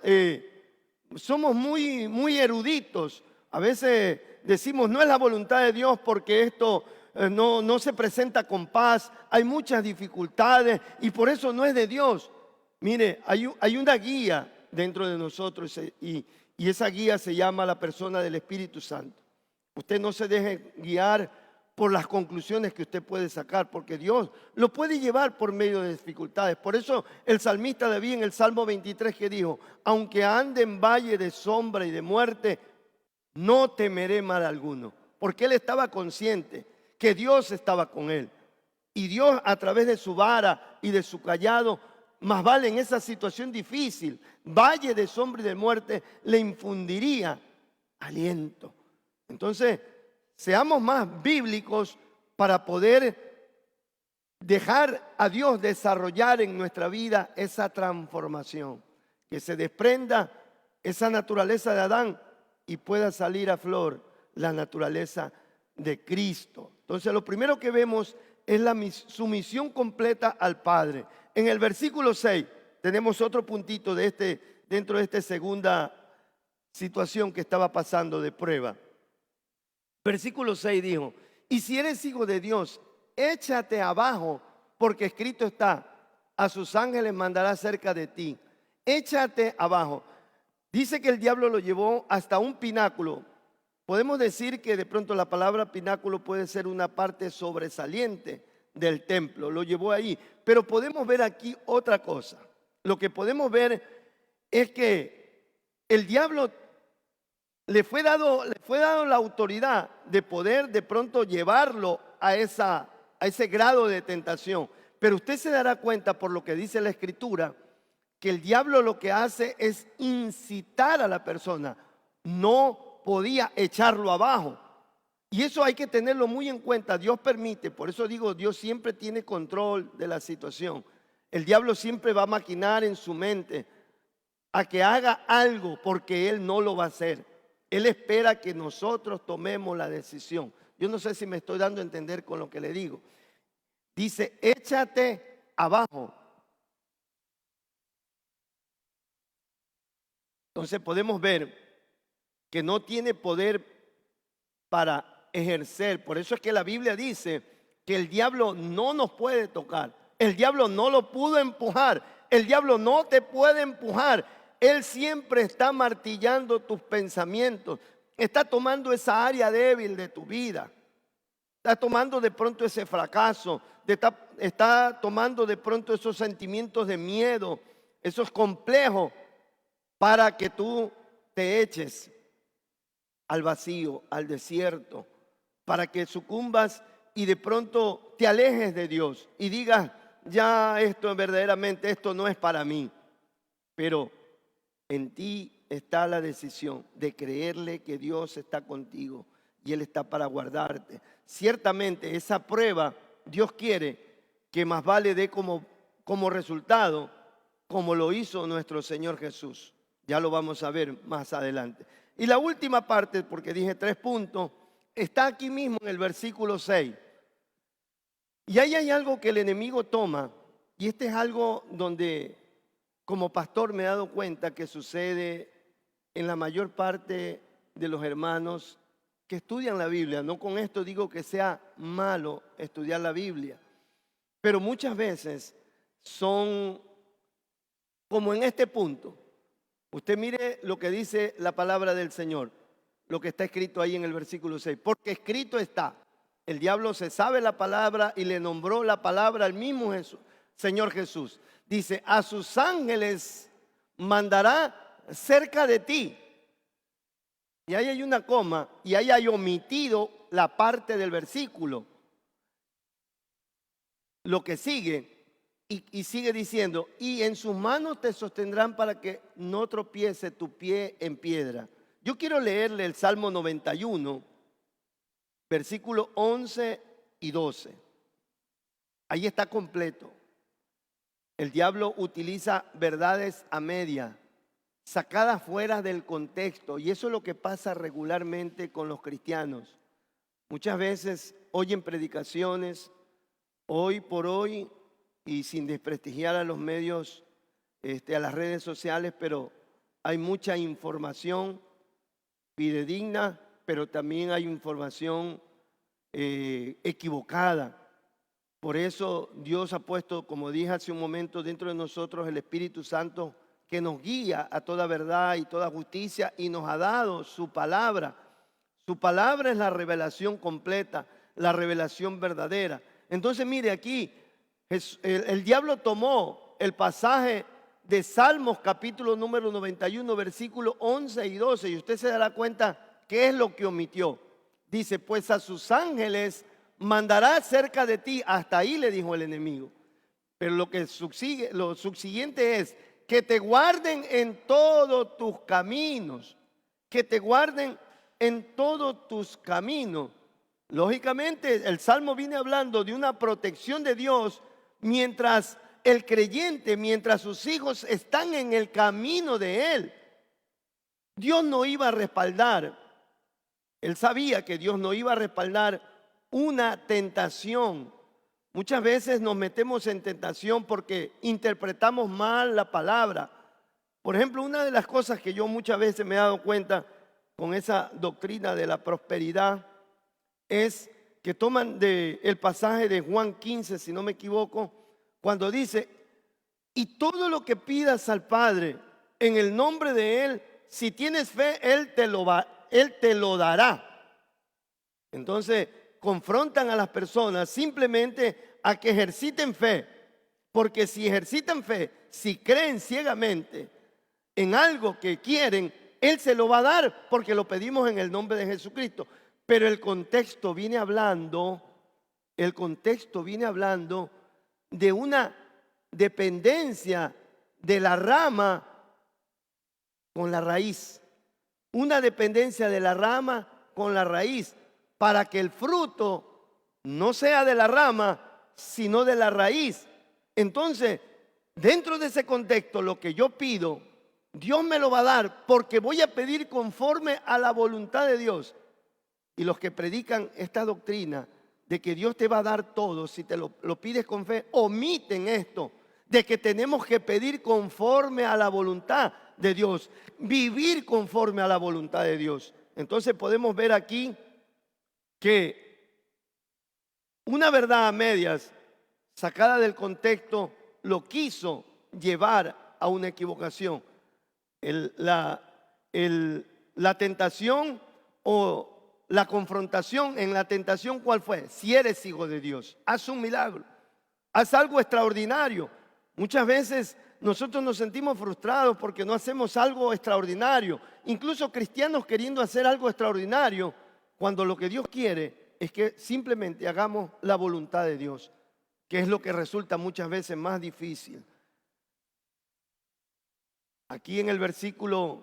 somos muy eruditos. A veces decimos, no es la voluntad de Dios porque esto no se presenta con paz. Hay muchas dificultades y por eso no es de Dios. Mire, hay una guía dentro de nosotros y esa guía se llama la persona del Espíritu Santo. Usted no se deje guiar por las conclusiones que usted puede sacar, porque Dios lo puede llevar por medio de dificultades. Por eso el salmista David en el Salmo 23 que dijo, aunque ande en valle de sombra y de muerte, no temeré mal alguno. Porque él estaba consciente que Dios estaba con él. Y Dios a través de su vara y de su callado, más vale en esa situación difícil, valle de sombra y de muerte, le infundiría aliento. Entonces, seamos más bíblicos para poder dejar a Dios desarrollar en nuestra vida esa transformación. Que se desprenda esa naturaleza de Adán y pueda salir a flor la naturaleza de Cristo. Entonces, lo primero que vemos es la sumisión completa al Padre. En el versículo 6 tenemos otro puntito dentro de esta segunda situación que estaba pasando de prueba. Versículo 6 dijo, y si eres hijo de Dios, échate abajo, porque escrito está, a sus ángeles mandará cerca de ti. Échate abajo. Dice que el diablo lo llevó hasta un pináculo. Podemos decir que de pronto la palabra pináculo puede ser una parte sobresaliente del templo. Lo llevó ahí. Pero podemos ver aquí otra cosa. Lo que podemos ver es que el diablo le fue dado la autoridad de poder de pronto llevarlo a ese grado de tentación. Pero usted se dará cuenta por lo que dice la Escritura, que el diablo lo que hace es incitar a la persona. No podía echarlo abajo. Y eso hay que tenerlo muy en cuenta. Dios permite, por eso digo, Dios siempre tiene control de la situación. El diablo siempre va a maquinar en su mente a que haga algo porque él no lo va a hacer. Él espera que nosotros tomemos la decisión. Yo no sé si me estoy dando a entender con lo que le digo. Dice, échate abajo. Entonces podemos ver que no tiene poder para ejercer. Por eso es que la Biblia dice que el diablo no nos puede tocar. El diablo no lo pudo empujar. El diablo no te puede empujar. Él siempre está martillando tus pensamientos. Está tomando esa área débil de tu vida. Está tomando de pronto ese fracaso. Está tomando de pronto esos sentimientos de miedo, esos complejos, para que tú te eches al vacío, al desierto, para que sucumbas y de pronto te alejes de Dios y digas, ya verdaderamente esto no es para mí. Pero en ti está la decisión de creerle que Dios está contigo y Él está para guardarte. Ciertamente esa prueba Dios quiere que más vale dé como resultado, como lo hizo nuestro Señor Jesús. Ya lo vamos a ver más adelante. Y la última parte, porque dije 3 puntos, está aquí mismo en el versículo 6. Y ahí hay algo que el enemigo toma, y este es algo donde como pastor me he dado cuenta que sucede en la mayor parte de los hermanos que estudian la Biblia. No con esto digo que sea malo estudiar la Biblia, pero muchas veces son como en este punto. Usted mire lo que dice la palabra del Señor, lo que está escrito ahí en el versículo 6. Porque escrito está, el diablo se sabe la palabra y le nombró la palabra al mismo Señor Jesús. Dice, a sus ángeles mandará cerca de ti. Y ahí hay una coma y ahí hay omitido la parte del versículo, lo que sigue, y sigue diciendo, y en sus manos te sostendrán para que no tropiece tu pie en piedra. Yo quiero leerle el Salmo 91, versículos 11 y 12. Ahí está completo. El diablo utiliza verdades a media, sacadas fuera del contexto, y eso es lo que pasa regularmente con los cristianos. Muchas veces oyen predicaciones, hoy por hoy, y sin desprestigiar a los medios, a las redes sociales, pero hay mucha información fidedigna, pero también hay información equivocada. Por eso Dios ha puesto, como dije hace un momento, dentro de nosotros el Espíritu Santo que nos guía a toda verdad y toda justicia, y nos ha dado su palabra. Su palabra es la revelación completa, la revelación verdadera. Entonces mire aquí, el diablo tomó el pasaje de Salmos capítulo número 91, versículos 11 y 12, y usted se dará cuenta qué es lo que omitió. Dice, pues a sus ángeles mandará cerca de ti. Hasta ahí le dijo el enemigo. Pero lo subsiguiente es que te guarden en todos tus caminos, que te guarden en todos tus caminos. Lógicamente, el Salmo viene hablando de una protección de Dios mientras el creyente, mientras sus hijos están en el camino de Él. Dios no iba a respaldar, Él sabía que Dios no iba a respaldar una tentación. Muchas veces nos metemos en tentación porque interpretamos mal la palabra. Por ejemplo, una de las cosas que yo muchas veces me he dado cuenta con esa doctrina de la prosperidad es que toman el pasaje de Juan 15, si no me equivoco, cuando dice, y todo lo que pidas al Padre en el nombre de Él, si tienes fe, Él te lo dará. Entonces, confrontan a las personas simplemente a que ejerciten fe, porque si ejercitan fe, si creen ciegamente en algo que quieren, Él se lo va a dar porque lo pedimos en el nombre de Jesucristo. Pero el contexto viene hablando de una dependencia de la rama con la raíz, una dependencia de la rama con la raíz, para que el fruto no sea de la rama, sino de la raíz. Entonces, dentro de ese contexto, lo que yo pido, Dios me lo va a dar, porque voy a pedir conforme a la voluntad de Dios. Y los que predican esta doctrina de que Dios te va a dar todo si te lo pides con fe, omiten esto, de que tenemos que pedir conforme a la voluntad de Dios, vivir conforme a la voluntad de Dios. Entonces podemos ver aquí que una verdad a medias, sacada del contexto, lo quiso llevar a una equivocación. La tentación o la confrontación en la tentación, ¿cuál fue? Si eres hijo de Dios, haz un milagro, haz algo extraordinario. Muchas veces nosotros nos sentimos frustrados porque no hacemos algo extraordinario. Incluso cristianos queriendo hacer algo extraordinario, cuando lo que Dios quiere es que simplemente hagamos la voluntad de Dios, que es lo que resulta muchas veces más difícil. Aquí en el versículo,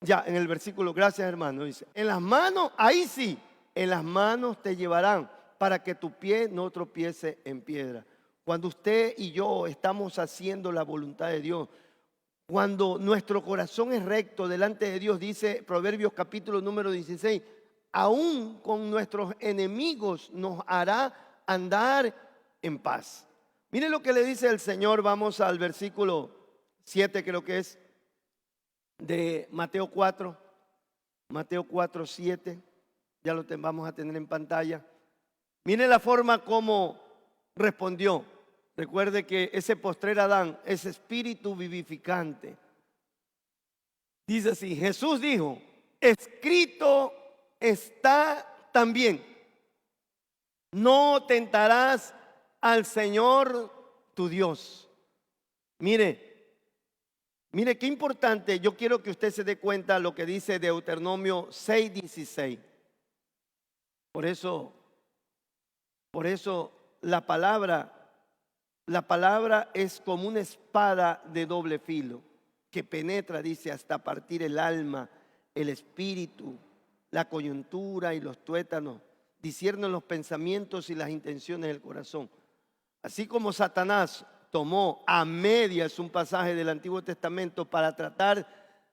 gracias hermano, dice, en las manos, ahí sí, en las manos te llevarán para que tu pie no tropiece en piedra. Cuando usted y yo estamos haciendo la voluntad de Dios, cuando nuestro corazón es recto delante de Dios, dice Proverbios capítulo número 16, aún con nuestros enemigos nos hará andar en paz. Miren lo que le dice el Señor. Vamos al versículo 7, creo que es, de Mateo 4, 7, ya lo vamos a tener en pantalla. Miren la forma como respondió. Recuerde que ese postrer Adán es espíritu vivificante. Dice así, Jesús dijo, escrito está también, no tentarás al Señor tu Dios. Mire qué importante. Yo quiero que usted se dé cuenta lo que dice Deuteronomio 6:16. Por eso, por eso la palabra es como una espada de doble filo que penetra, dice, hasta partir el alma, el espíritu, la coyuntura y los tuétanos, disciernen los pensamientos y las intenciones del corazón. Así como Satanás tomó a medias un pasaje del Antiguo Testamento para tratar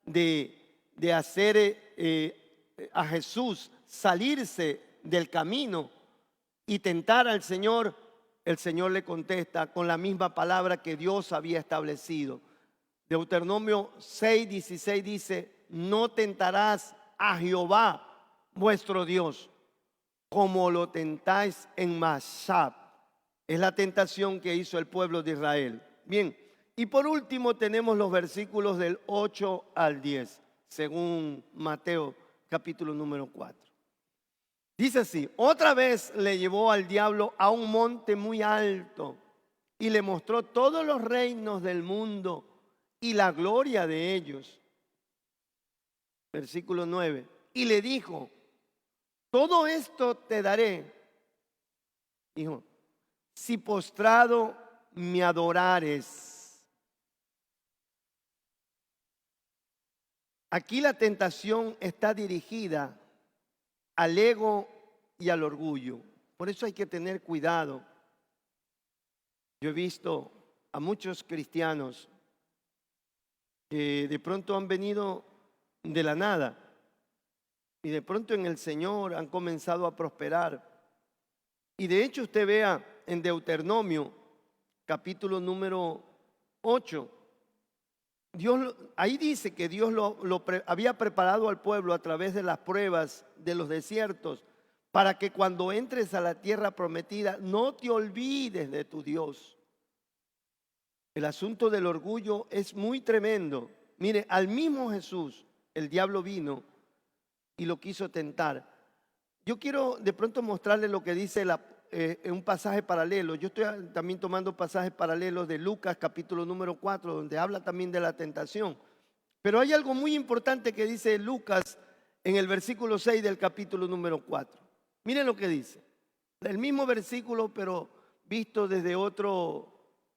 de hacer a Jesús salirse del camino y tentar al Señor, el Señor le contesta con la misma palabra que Dios había establecido. Deuteronomio 6:16 dice: no tentarás a Jehová vuestro Dios como lo tentáis en Masab. Es la tentación que hizo el pueblo de Israel. Bien, y por último tenemos los versículos del 8 al 10, según Mateo capítulo número 4. Dice así: otra vez le llevó al diablo a un monte muy alto y le mostró todos los reinos del mundo y la gloria de ellos. Versículo 9. Y le dijo: todo esto te daré, hijo, si postrado me adorares. Aquí la tentación está dirigida al ego y al orgullo. Por eso hay que tener cuidado. Yo he visto a muchos cristianos que de pronto han venido de la nada y de pronto en el Señor han comenzado a prosperar. Y de hecho usted vea en Deuteronomio capítulo número 8, ahí dice que Dios había preparado al pueblo a través de las pruebas de los desiertos para que cuando entres a la tierra prometida no te olvides de tu Dios. El asunto del orgullo es muy tremendo. Mire, al mismo Jesús el diablo vino y lo quiso tentar. Yo quiero de pronto mostrarle lo que dice un pasaje paralelo. Yo estoy también tomando pasajes paralelos de Lucas capítulo número 4, donde habla también de la tentación. Pero hay algo muy importante que dice Lucas en el versículo 6 del capítulo número 4. Miren lo que dice. El mismo versículo, pero visto desde otro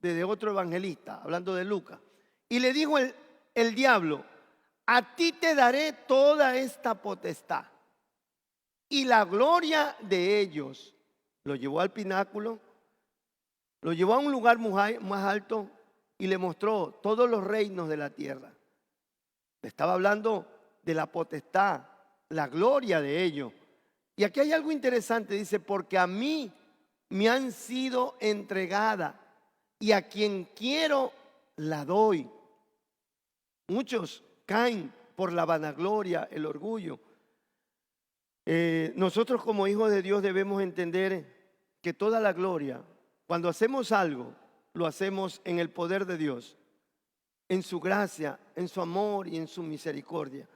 evangelista, hablando de Lucas. Y le dijo el diablo: a ti te daré toda esta potestad y la gloria de ellos. Lo llevó al pináculo, lo llevó a un lugar más alto y le mostró todos los reinos de la tierra. Le estaba hablando de la potestad, la gloria de ellos. Y aquí hay algo interesante, dice: porque a mí me han sido entregadas y a quien quiero la doy. Muchos caen por la vanagloria, el orgullo. Nosotros como hijos de Dios debemos entender que toda la gloria, cuando hacemos algo, lo hacemos en el poder de Dios, en su gracia, en su amor y en su misericordia.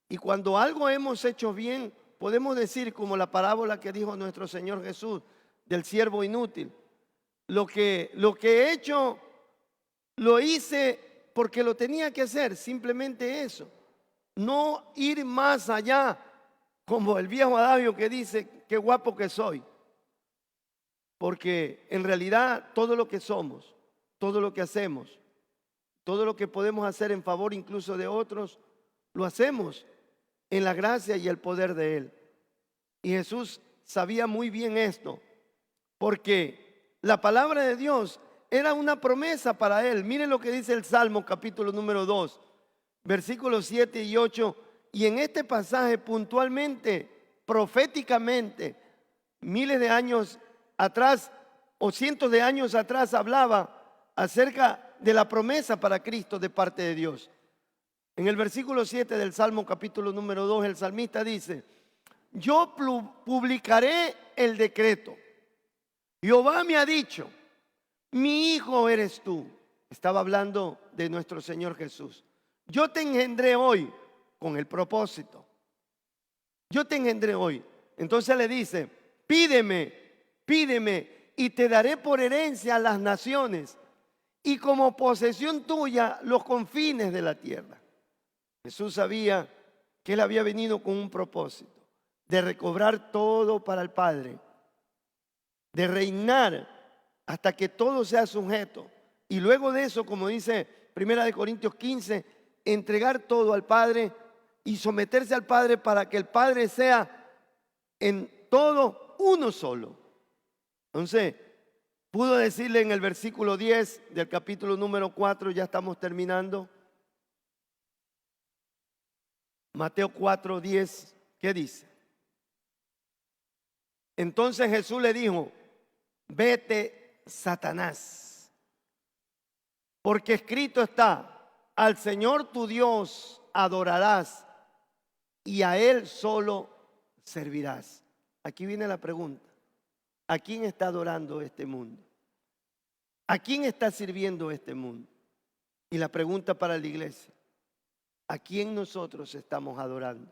Y cuando algo hemos hecho bien, podemos decir, como la parábola que dijo nuestro Señor Jesús del siervo inútil: lo que he hecho, lo hice porque lo tenía que hacer, simplemente eso. No ir más allá, como el viejo adagio que dice: qué guapo que soy. Porque en realidad todo lo que somos, todo lo que hacemos, todo lo que podemos hacer en favor incluso de otros, lo hacemos en la gracia y el poder de Él. Y Jesús sabía muy bien esto, porque la palabra de Dios era una promesa para Él. Miren lo que dice el Salmo capítulo número 2, versículos 7 y 8. Y en este pasaje puntualmente, proféticamente, miles de años atrás o cientos de años atrás hablaba acerca de la promesa para Cristo de parte de Dios. En el versículo 7 del Salmo capítulo número 2, el salmista dice: yo publicaré el decreto. Jehová me ha dicho: mi hijo eres tú. Estaba hablando de nuestro Señor Jesús. Yo te engendré hoy con el propósito. Yo te engendré hoy. Entonces le dice: pídeme y te daré por herencia a las naciones y como posesión tuya los confines de la tierra. Jesús sabía que Él había venido con un propósito. de recobrar todo para el Padre, de reinar hasta que todo sea sujeto. Y luego de eso, como dice 1 Corintios 15, entregar todo al Padre y someterse al Padre para que el Padre sea en todo uno solo. Entonces, pudo decirle en el versículo 10 del capítulo número 4, ya estamos terminando. Mateo 4, 10, ¿qué dice? Entonces Jesús le dijo: vete, Satanás, porque escrito está: al Señor tu Dios adorarás y a Él solo servirás. Aquí viene la pregunta: ¿a quién está adorando este mundo? ¿A quién está sirviendo este mundo? Y la pregunta para la iglesia: ¿a quién nosotros estamos adorando?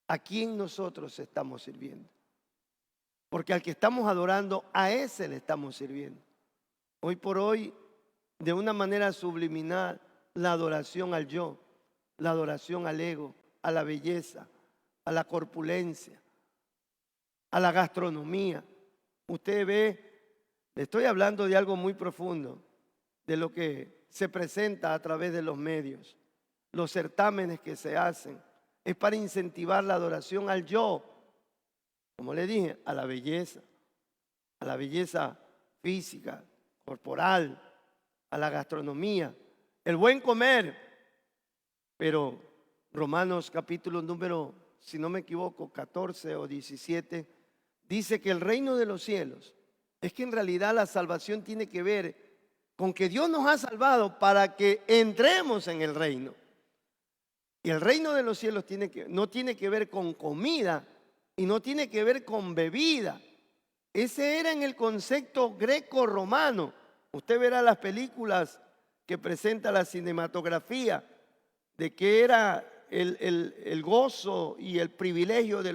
¿A quién nosotros estamos sirviendo? Porque al que estamos adorando, a ese le estamos sirviendo. Hoy por hoy, de una manera subliminal, la adoración al yo, la adoración al ego, a la belleza, a la corpulencia, a la gastronomía. Usted ve, le estoy hablando de algo muy profundo, de lo que se presenta a través de los medios, los certámenes que se hacen. Es para incentivar la adoración al yo, como le dije, a la belleza física, corporal, a la gastronomía, el buen comer. Pero Romanos capítulo número, si no me equivoco, 14 o 17, dice que el reino de los cielos, es que en realidad la salvación tiene que ver con que Dios nos ha salvado para que entremos en el reino. Y el reino de los cielos no tiene que ver con comida y no tiene que ver con bebida. Ese era en el concepto greco-romano. Usted verá las películas que presenta la cinematografía de que era el gozo y el privilegio de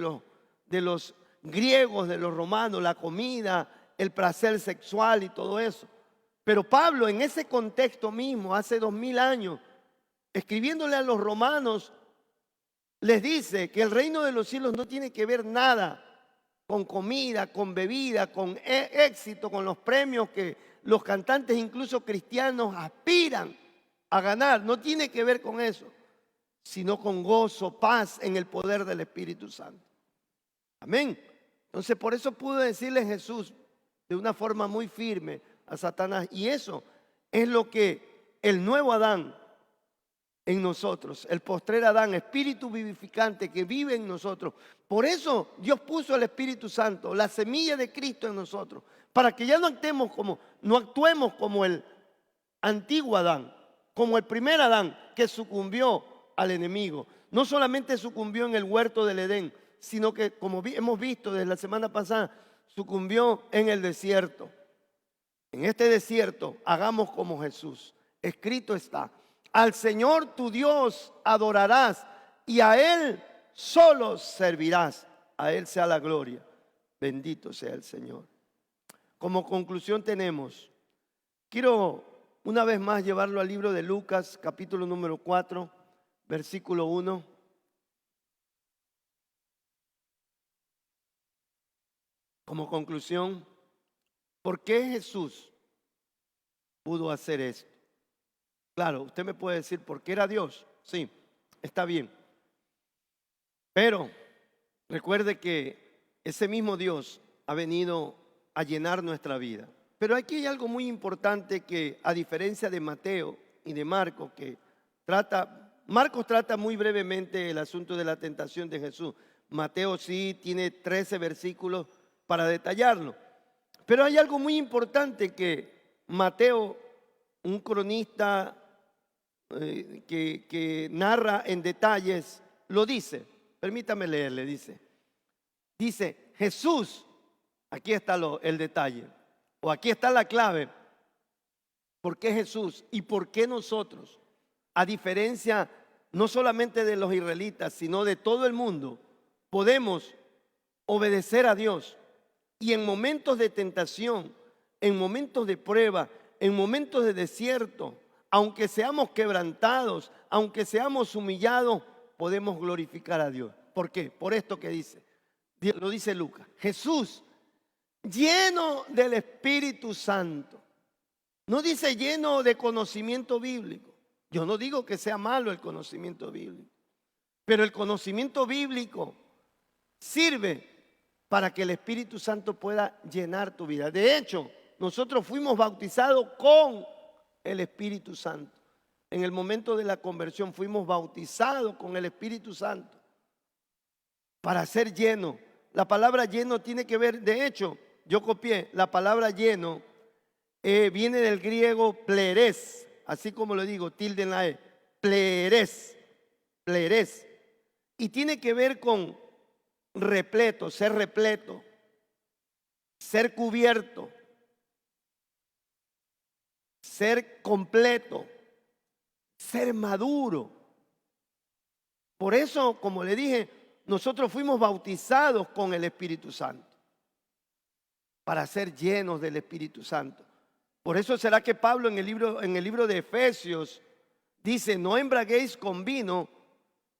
los griegos, de los romanos, la comida, el placer sexual y todo eso. Pero Pablo, en ese contexto mismo, hace 2000 años, escribiéndole a los romanos, les dice que el reino de los cielos no tiene que ver nada con comida, con bebida, con éxito, con los premios que los cantantes, incluso cristianos, aspiran a ganar. No tiene que ver con eso, sino con gozo, paz en el poder del Espíritu Santo. Amén. Entonces, por eso pudo decirle Jesús de una forma muy firme a Satanás. Y eso es lo que el nuevo Adán en nosotros, el postrer Adán, espíritu vivificante que vive en nosotros. Por eso Dios puso el Espíritu Santo, la semilla de Cristo en nosotros, para que ya no actuemos como el antiguo Adán, como el primer Adán que sucumbió al enemigo. No solamente sucumbió en el huerto del Edén, sino que, como hemos visto desde la semana pasada, sucumbió en el desierto. En este desierto hagamos como Jesús. Escrito está: al Señor tu Dios adorarás y a Él solo servirás. A Él sea la gloria. Bendito sea el Señor. Como conclusión tenemos, quiero una vez más llevarlo al libro de Lucas, capítulo número 4, versículo 1. Como conclusión, ¿por qué Jesús pudo hacer esto? Claro, usted me puede decir, ¿por qué era Dios? Sí, está bien. Pero recuerde que ese mismo Dios ha venido a llenar nuestra vida. Pero aquí hay algo muy importante que, a diferencia de Mateo y de Marcos, Marcos trata muy brevemente el asunto de la tentación de Jesús. Mateo sí tiene 13 versículos para detallarlo. Pero hay algo muy importante que Mateo, un cronista que narra en detalles, lo dice. Permítame leerle, dice Jesús, aquí está el detalle, o aquí está la clave. ¿Por qué Jesús y por qué nosotros, a diferencia no solamente de los israelitas, sino de todo el mundo, podemos obedecer a Dios? Y en momentos de tentación, en momentos de prueba, en momentos de desierto, aunque seamos quebrantados, aunque seamos humillados, podemos glorificar a Dios. ¿Por qué? Por esto que dice. Lo dice Lucas. Jesús, lleno del Espíritu Santo. No dice lleno de conocimiento bíblico. Yo no digo que sea malo el conocimiento bíblico. Pero el conocimiento bíblico sirve para que el Espíritu Santo pueda llenar tu vida. De hecho, nosotros fuimos bautizados con el Espíritu Santo. En el momento de la conversión fuimos bautizados con el Espíritu Santo para ser lleno. La palabra lleno tiene que ver, de hecho, yo copié, la palabra lleno viene del griego pleres, así como lo digo, tilde en la E, pleres, pleres. Y tiene que ver con repleto, ser cubierto, ser completo, ser maduro. Por eso, como le dije, nosotros fuimos bautizados con el Espíritu Santo para ser llenos del Espíritu Santo. Por eso será que Pablo en el libro de Efesios dice: no embraguéis con vino,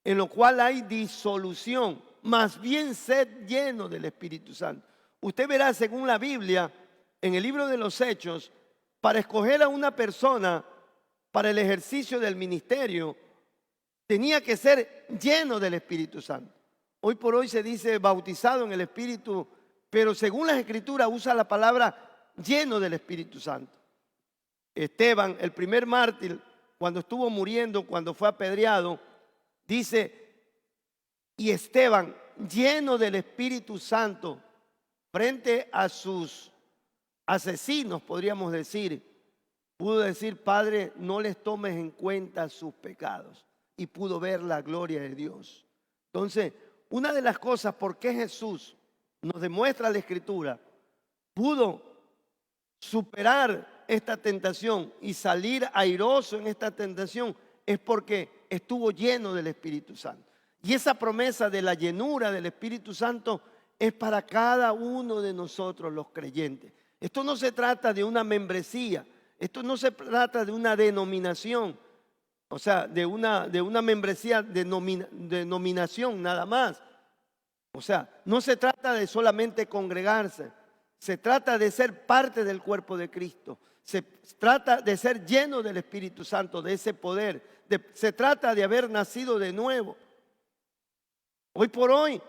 en lo cual hay disolución, más bien sed lleno del Espíritu Santo. Usted verá, según la Biblia, en el libro de los Hechos, para escoger a una persona para el ejercicio del ministerio, tenía que ser lleno del Espíritu Santo. Hoy por hoy se dice bautizado en el Espíritu, pero según las Escrituras usa la palabra lleno del Espíritu Santo. Esteban, el primer mártir, cuando estuvo muriendo, cuando fue apedreado, dice: y Esteban, lleno del Espíritu Santo, frente a sus asesinos, podríamos decir, pudo decir: Padre, no les tomes en cuenta sus pecados. Y pudo ver la gloria de Dios. Entonces, una de las cosas por qué Jesús nos demuestra la Escritura, pudo superar esta tentación y salir airoso en esta tentación, es porque estuvo lleno del Espíritu Santo. Y esa promesa de la llenura del Espíritu Santo es para cada uno de nosotros los creyentes. Esto no se trata de una membresía, esto no se trata de una denominación, o sea, de una membresía de denominación nada más. O sea, no se trata de solamente congregarse, se trata de ser parte del cuerpo de Cristo. Se trata de ser lleno del Espíritu Santo, de ese poder. Se trata de haber nacido de nuevo. Hoy por hoy,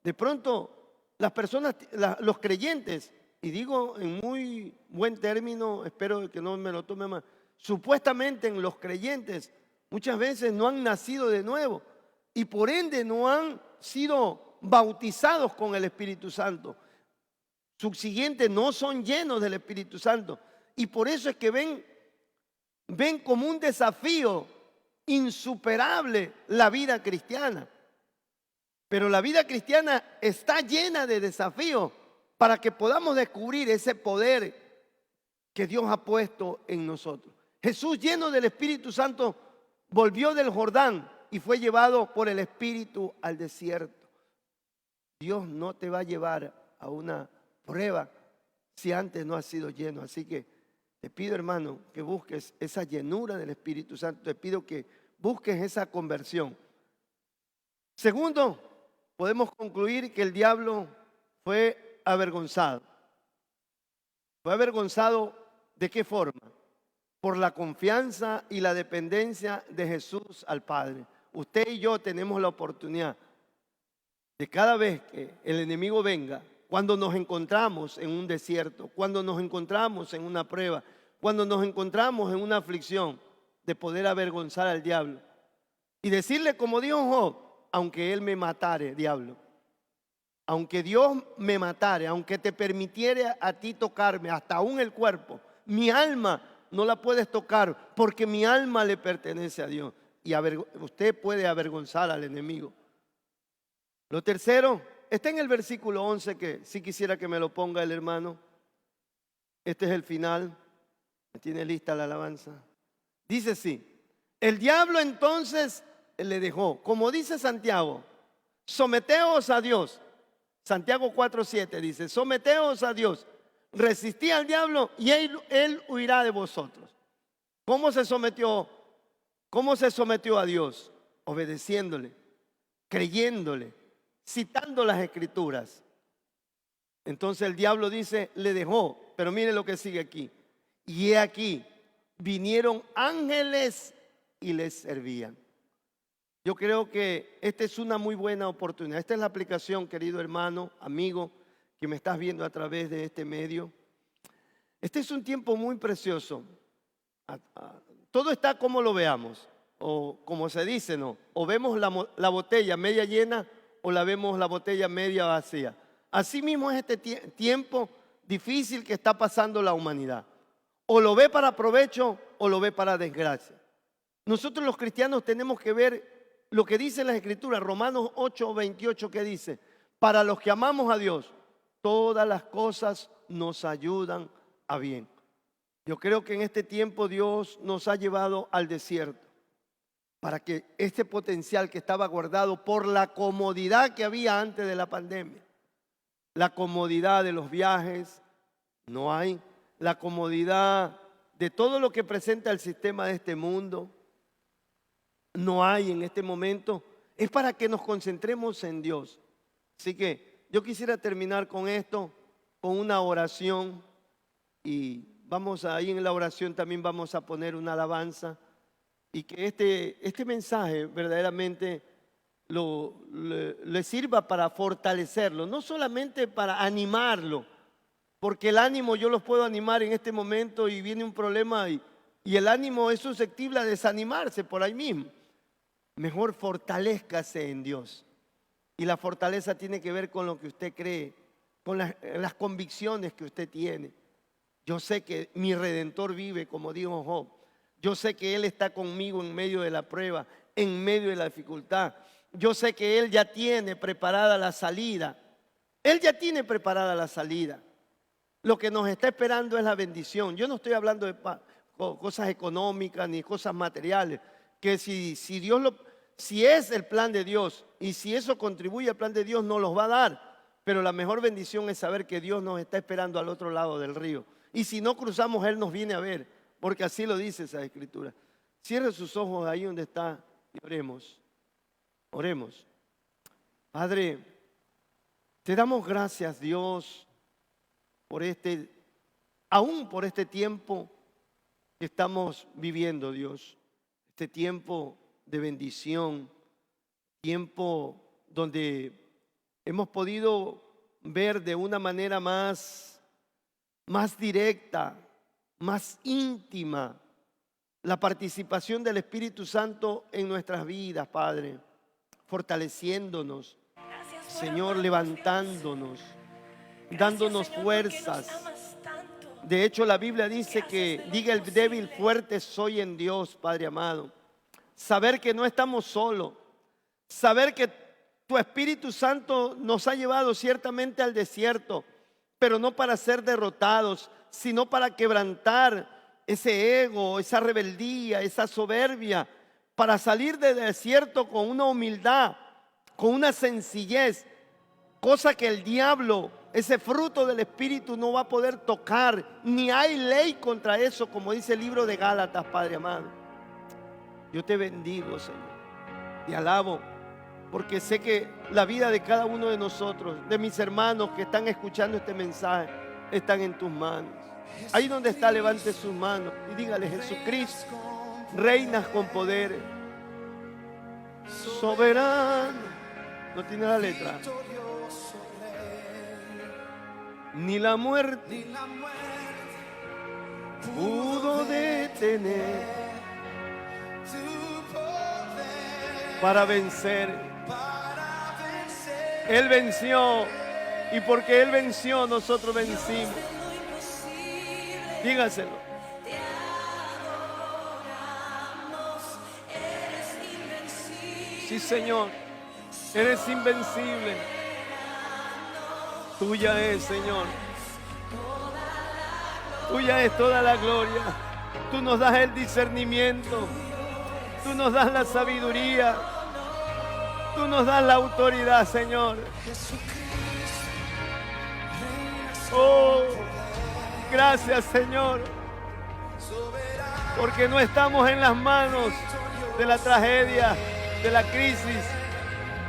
de pronto, las personas, los creyentes, y digo en muy buen término, espero que no me lo tome mal, supuestamente en los creyentes muchas veces no han nacido de nuevo y por ende no han sido bautizados con el Espíritu Santo. Subsiguiente, no son llenos del Espíritu Santo. Y por eso es que ven como un desafío insuperable la vida cristiana. Pero la vida cristiana está llena de desafíos para que podamos descubrir ese poder que Dios ha puesto en nosotros. Jesús, lleno del Espíritu Santo, volvió del Jordán y fue llevado por el Espíritu al desierto. Dios no te va a llevar a una prueba si antes no has sido lleno. Así que te pido, hermano, que busques esa llenura del Espíritu Santo. Te pido que busques esa conversión. Segundo, podemos concluir que el diablo fue avergonzado. Fue avergonzado, ¿de qué forma? Por la confianza y la dependencia de Jesús al Padre. Usted y yo tenemos la oportunidad de cada vez que el enemigo venga, cuando nos encontramos en un desierto, cuando nos encontramos en una prueba, cuando nos encontramos en una aflicción, de poder avergonzar al diablo y decirle, como dijo Job: aunque él me matare, diablo, aunque Dios me matare, aunque te permitiera a ti tocarme, hasta aún el cuerpo, mi alma no la puedes tocar porque mi alma le pertenece a Dios. Y usted puede avergonzar al enemigo. Lo tercero está en el versículo 11, que sí quisiera que me lo ponga el hermano. Este es el final. ¿Me tiene lista la alabanza? Dice así: el diablo entonces le dejó, como dice Santiago, someteos a Dios. Santiago 4:7 dice: someteos a Dios, resistí al diablo y él huirá de vosotros. ¿Cómo se sometió? ¿Cómo se sometió a Dios? Obedeciéndole, creyéndole, citando las Escrituras. Entonces el diablo dice, le dejó, pero mire lo que sigue aquí. Y he aquí, vinieron ángeles y les servían. Yo creo que esta es una muy buena oportunidad. Esta es la aplicación, querido hermano, amigo, que me estás viendo a través de este medio. Este es un tiempo muy precioso. Todo está como lo veamos, o como se dice, ¿no? O vemos la botella media llena o la vemos la botella media vacía. Así mismo es este tiempo difícil que está pasando la humanidad. O lo ve para provecho o lo ve para desgracia. Nosotros los cristianos tenemos que ver lo que dice las Escrituras, Romanos 8:28, que dice: para los que amamos a Dios, todas las cosas nos ayudan a bien. Yo creo que en este tiempo Dios nos ha llevado al desierto para que este potencial que estaba guardado por la comodidad que había antes de la pandemia, la comodidad de los viajes, no hay, la comodidad de todo lo que presenta el sistema de este mundo, no hay en este momento, es para que nos concentremos en Dios. Así que yo quisiera terminar con esto, con una oración, y vamos ahí en la oración también vamos a poner una alabanza, y que este mensaje verdaderamente le sirva para fortalecerlo, no solamente para animarlo, porque el ánimo yo los puedo animar en este momento y viene un problema y el ánimo es susceptible a desanimarse por ahí mismo. Mejor fortalézcase en Dios. Y la fortaleza tiene que ver con lo que usted cree, con las convicciones que usted tiene. Yo sé que mi Redentor vive, como dijo Job. Yo sé que Él está conmigo en medio de la prueba, en medio de la dificultad. Yo sé que Él ya tiene preparada la salida. Él ya tiene preparada la salida. Lo que nos está esperando es la bendición. Yo no estoy hablando de cosas económicas ni cosas materiales. Que si es el plan de Dios y si eso contribuye al plan de Dios, nos los va a dar. Pero la mejor bendición es saber que Dios nos está esperando al otro lado del río. Y si no cruzamos, Él nos viene a ver, porque así lo dice esa Escritura. Cierre sus ojos ahí donde está y oremos. Oremos. Padre, te damos gracias, Dios, aún por este tiempo que estamos viviendo, Dios. Este tiempo de bendición, tiempo donde hemos podido ver de una manera más directa, más íntima, la participación del Espíritu Santo en nuestras vidas, Padre, fortaleciéndonos, Señor, levantándonos, dándonos fuerzas. De hecho, la Biblia dice que diga el débil, fuerte soy en Dios, Padre amado. Saber que no estamos solos, saber que tu Espíritu Santo nos ha llevado ciertamente al desierto, pero no para ser derrotados, sino para quebrantar ese ego, esa rebeldía, esa soberbia, para salir del desierto con una humildad, con una sencillez, cosa que el diablo, ese fruto del Espíritu, no va a poder tocar, ni hay ley contra eso, como dice el libro de Gálatas, Padre amado. Yo te bendigo, Señor, te alabo, porque sé que la vida de cada uno de nosotros, de mis hermanos que están escuchando este mensaje, están en tus manos. Ahí donde está, levante sus manos y dígale: Jesucristo, reinas con poder, soberano. No tiene la letra. Ni la muerte pudo detener para vencer. Él venció, y porque Él venció, nosotros vencimos. Dígaselo. Sí, Señor, eres invencible. Tuya es, Señor. Tuya es toda la gloria. Tú nos das el discernimiento. Tú nos das la sabiduría. Tú nos das la autoridad, Señor. Oh, gracias, Señor, porque no estamos en las manos de la tragedia, de la crisis,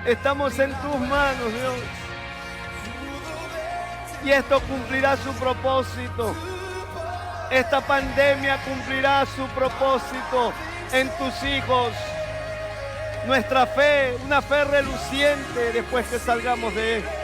Estamos en tus manos, Dios. Y esto cumplirá su propósito. Esta pandemia cumplirá su propósito en tus hijos. Nuestra fe, una fe reluciente después que salgamos de esto.